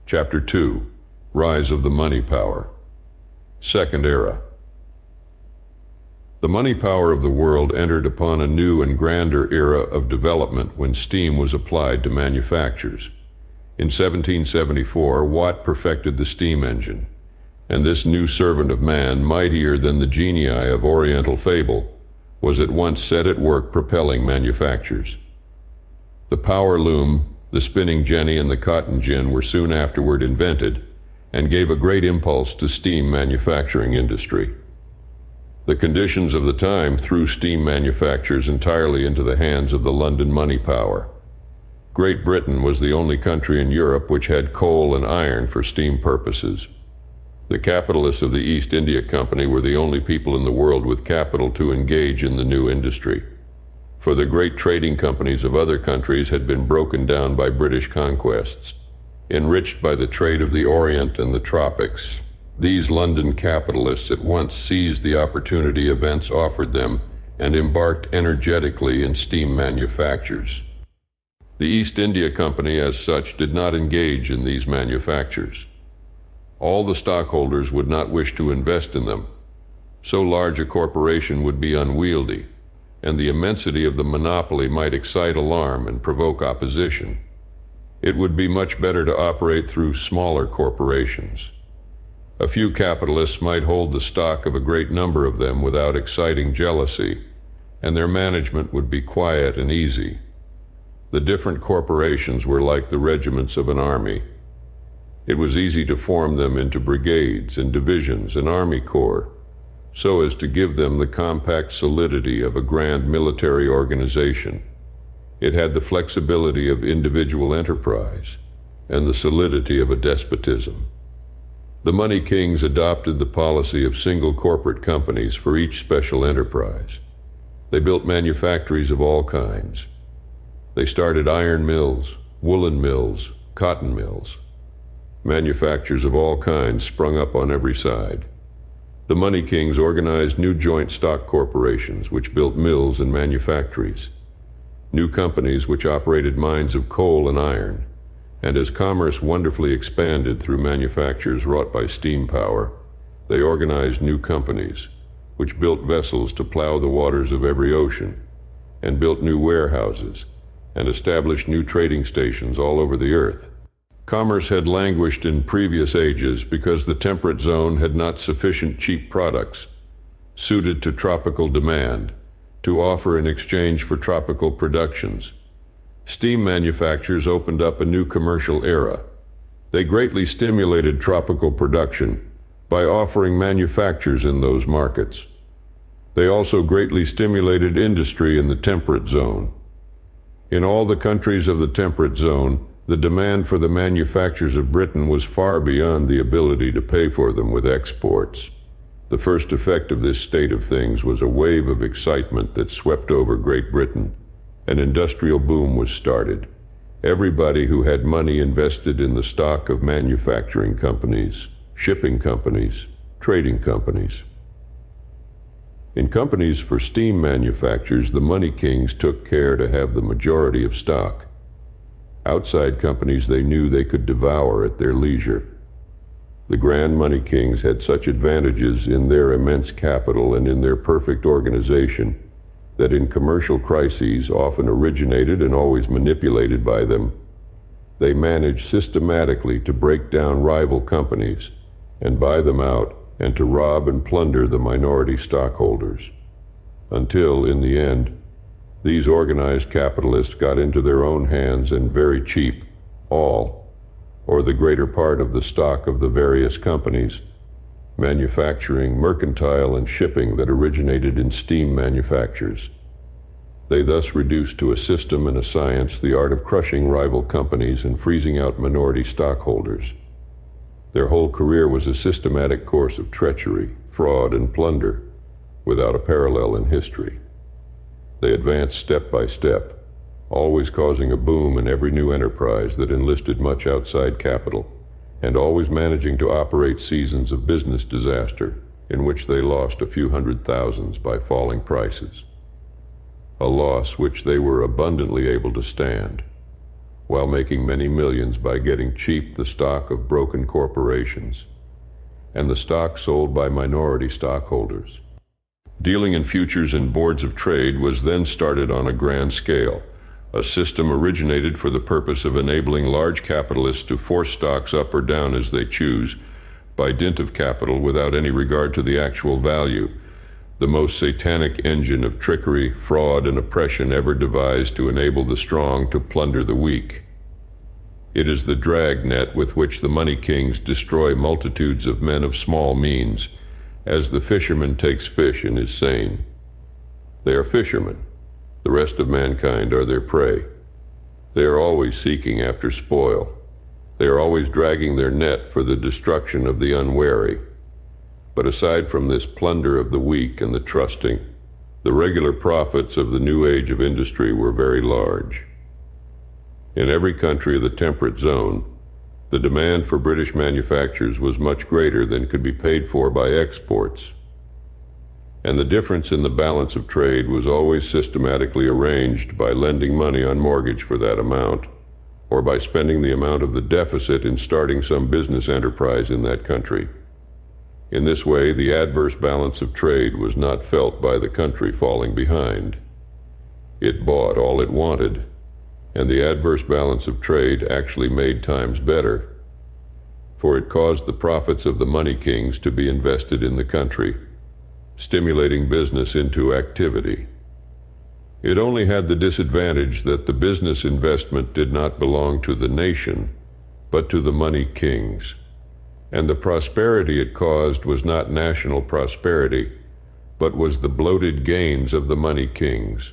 Chapter 2: Rise of the Money Power. Second Era. The money power of the world entered upon a new and grander era of development when steam was applied to manufactures. In 1774, Watt perfected the steam engine, and this new servant of man, mightier than the genii of Oriental fable, was at once set at work propelling manufactures. The power loom, the spinning jenny, and the cotton gin were soon afterward invented, and gave a great impulse to steam manufacturing industry. The conditions of the time threw steam manufactures entirely into the hands of the London money power. Great Britain was the only country in Europe which had coal and iron for steam purposes. The capitalists of the East India Company were the only people in the world with capital to engage in the new industry, for the great trading companies of other countries had been broken down by British conquests. Enriched by the trade of the Orient and the tropics, these London capitalists at once seized the opportunity events offered them and embarked energetically in steam manufactures. The East India Company, as such, did not engage in these manufactures. All the stockholders would not wish to invest in them. So large a corporation would be unwieldy, and the immensity of the monopoly might excite alarm and provoke opposition. It would be much better to operate through smaller corporations. A few capitalists might hold the stock of a great number of them without exciting jealousy, and their management would be quiet and easy. The different corporations were like the regiments of an army. It was easy to form them into brigades and divisions and army corps, so as to give them the compact solidity of a grand military organization. It had the flexibility of individual enterprise and the solidity of a despotism. The money kings adopted the policy of single corporate companies for each special enterprise. They built manufactories of all kinds. They started iron mills, woolen mills, cotton mills. Manufactures of all kinds sprung up on every side. The money kings organized new joint stock corporations which built mills and manufactories, new companies which operated mines of coal and iron, and as commerce wonderfully expanded through manufactures wrought by steam power, they organized new companies which built vessels to plow the waters of every ocean, and built new warehouses, and established new trading stations all over the earth. Commerce had languished in previous ages because the temperate zone had not sufficient cheap products suited to tropical demand to offer in exchange for tropical productions. Steam manufactures opened up a new commercial era. They greatly stimulated tropical production by offering manufactures in those markets. They also greatly stimulated industry in the temperate zone. In all the countries of the temperate zone, the demand for the manufactures of Britain was far beyond the ability to pay for them with exports. The first effect of this state of things was a wave of excitement that swept over Great Britain. An industrial boom was started. Everybody who had money invested in the stock of manufacturing companies, shipping companies, trading companies. In companies for steam manufactures, the money kings took care to have the majority of stock. Outside companies they knew they could devour at their leisure. The grand money kings had such advantages in their immense capital and in their perfect organization that in commercial crises, often originated and always manipulated by them, they managed systematically to break down rival companies and buy them out and to rob and plunder the minority stockholders, until, in the end, these organized capitalists got into their own hands and very cheap, all, or the greater part of the stock of the various companies, manufacturing, mercantile, and shipping that originated in steam manufactures. They thus reduced to a system and a science the art of crushing rival companies and freezing out minority stockholders. Their whole career was a systematic course of treachery, fraud, and plunder, without a parallel in history. They advanced step by step, always causing a boom in every new enterprise that enlisted much outside capital, and always managing to operate seasons of business disaster in which they lost a few hundred thousands by falling prices, a loss which they were abundantly able to stand. while making many millions by getting cheap the stock of broken corporations and the stock sold by minority stockholders. Dealing in futures and boards of trade was then started on a grand scale, a system originated for the purpose of enabling large capitalists to force stocks up or down as they choose, by dint of capital without any regard to the actual value, the most satanic engine of trickery, fraud, and oppression ever devised to enable the strong to plunder the weak. It is the drag net with which the money kings destroy multitudes of men of small means, as the fisherman takes fish in his seine. They are fishermen. The rest of mankind are their prey. They are always seeking after spoil. They are always dragging their net for the destruction of the unwary. But aside from this plunder of the weak and the trusting, the regular profits of the new age of industry were very large. In every country of the temperate zone, the demand for British manufactures was much greater than could be paid for by exports. And the difference in the balance of trade was always systematically arranged by lending money on mortgage for that amount, or by spending the amount of the deficit in starting some business enterprise in that country. In this way, the adverse balance of trade was not felt by the country falling behind. It bought all it wanted, and the adverse balance of trade actually made times better, for it caused the profits of the money kings to be invested in the country, stimulating business into activity. It only had the disadvantage that the business investment did not belong to the nation, but to the money kings, and the prosperity it caused was not national prosperity, but was the bloated gains of the money kings.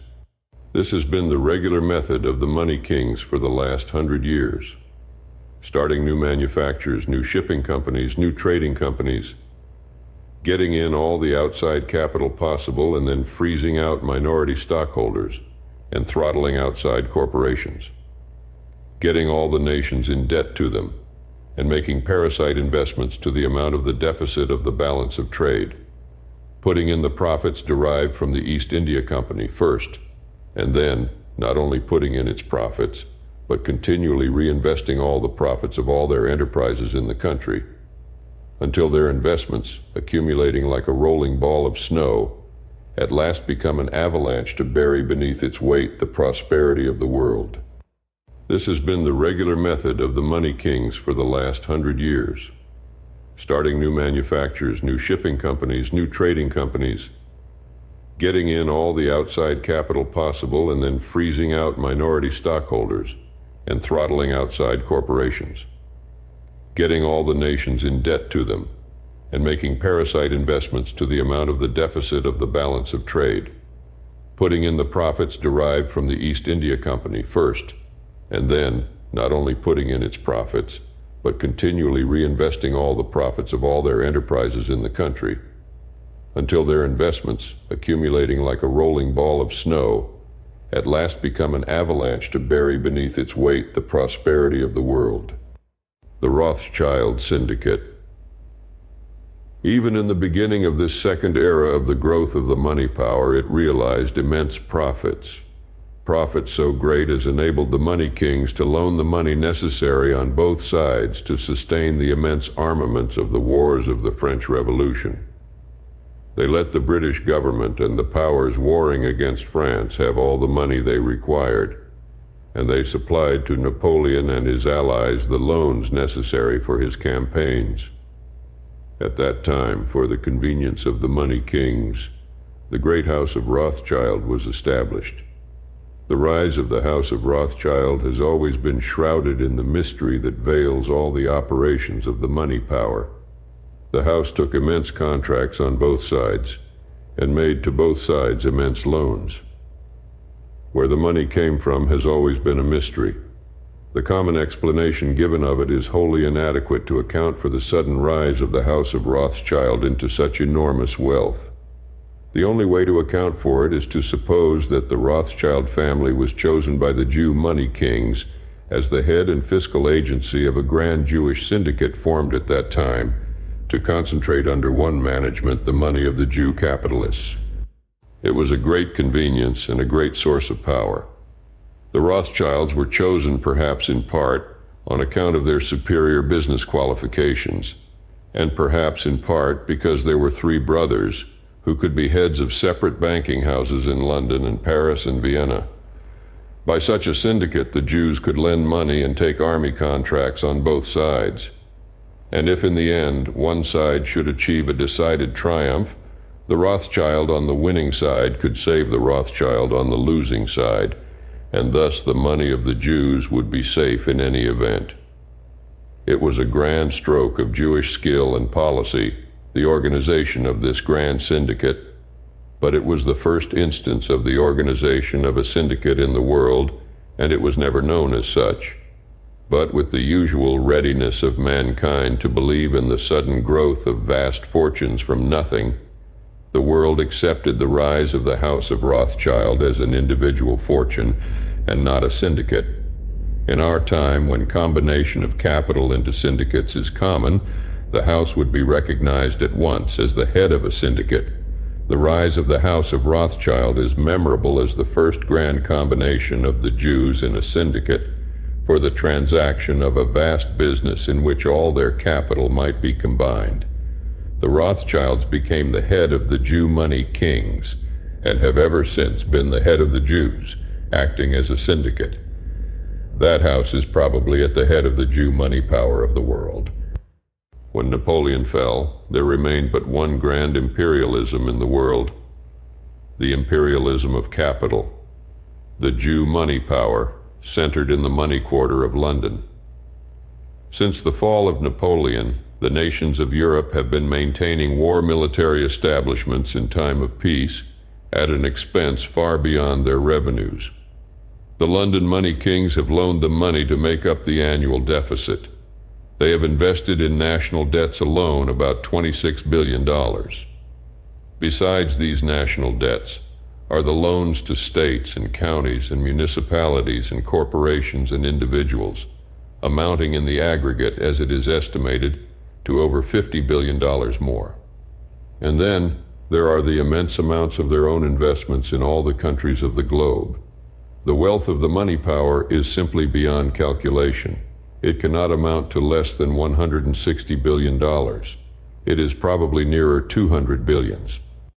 This has been the regular method of the money kings for the last 100 years, starting new manufactures, new shipping companies, new trading companies, getting in all the outside capital possible and then freezing out minority stockholders and throttling outside corporations, getting all the nations in debt to them and making parasite investments to the amount of the deficit of the balance of trade, putting in the profits derived from the East India Company first, and then not only putting in its profits, but continually reinvesting all the profits of all their enterprises in the country, until their investments, accumulating like a rolling ball of snow, at last become an avalanche to bury beneath its weight the prosperity of the world. This has been the regular method of the money kings for the last 100 years, starting new manufactures, new shipping companies, new trading companies, getting in all the outside capital possible and then freezing out minority stockholders and throttling outside corporations, getting all the nations in debt to them and making parasite investments to the amount of the deficit of the balance of trade, putting in the profits derived from the East India Company first, and then not only putting in its profits, but continually reinvesting all the profits of all their enterprises in the country, until their investments, accumulating like a rolling ball of snow, at last become an avalanche to bury beneath its weight the prosperity of the world. The Rothschild Syndicate. Even in the beginning of this second era of the growth of the money power, it realized immense profits. Profits so great as enabled the money kings to loan the money necessary on both sides to sustain the immense armaments of the wars of the French Revolution. They let the British government and the powers warring against France have all the money they required, and they supplied to Napoleon and his allies the loans necessary for his campaigns. At that time, for the convenience of the money kings, the great house of Rothschild was established. The rise of the House of Rothschild has always been shrouded in the mystery that veils all the operations of the money power. The house took immense contracts on both sides and made to both sides immense loans. Where the money came from has always been a mystery. The common explanation given of it is wholly inadequate to account for the sudden rise of the House of Rothschild into such enormous wealth. The only way to account for it is to suppose that the Rothschild family was chosen by the Jew money kings as the head and fiscal agency of a grand Jewish syndicate formed at that time to concentrate under one management the money of the Jew capitalists. It was a great convenience and a great source of power. The Rothschilds were chosen perhaps in part on account of their superior business qualifications, and perhaps in part because there were three brothers who could be heads of separate banking houses in London and Paris and Vienna. By such a syndicate, the Jews could lend money and take army contracts on both sides. And if in the end one side should achieve a decided triumph, the Rothschild on the winning side could save the Rothschild on the losing side, and thus the money of the Jews would be safe in any event. It was a grand stroke of Jewish skill and policy, the organization of this grand syndicate, but it was the first instance of the organization of a syndicate in the world, and it was never known as such. But with the usual readiness of mankind to believe in the sudden growth of vast fortunes from nothing, the world accepted the rise of the House of Rothschild as an individual fortune and not a syndicate. In our time, when combination of capital into syndicates is common, the house would be recognized at once as the head of a syndicate. The rise of the House of Rothschild is memorable as the first grand combination of the Jews in a syndicate for the transaction of a vast business in which all their capital might be combined. The Rothschilds became the head of the Jew money kings, and have ever since been the head of the Jews, acting as a syndicate. That house is probably at the head of the Jew money power of the world. When Napoleon fell, there remained but one grand imperialism in the world, the imperialism of capital, the Jew money power, centered in the money quarter of London. Since the fall of Napoleon, the nations of Europe have been maintaining war military establishments in time of peace at an expense far beyond their revenues. The London money kings have loaned them money to make up the annual deficit. They have invested in national debts alone about $26 billion. Besides these national debts are the loans to states and counties and municipalities and corporations and individuals, amounting in the aggregate, as it is estimated, to over $50 billion more. And then there are the immense amounts of their own investments in all the countries of the globe. The wealth of the money power is simply beyond calculation. It cannot amount to less than $160 billion. It is probably nearer 200 billions.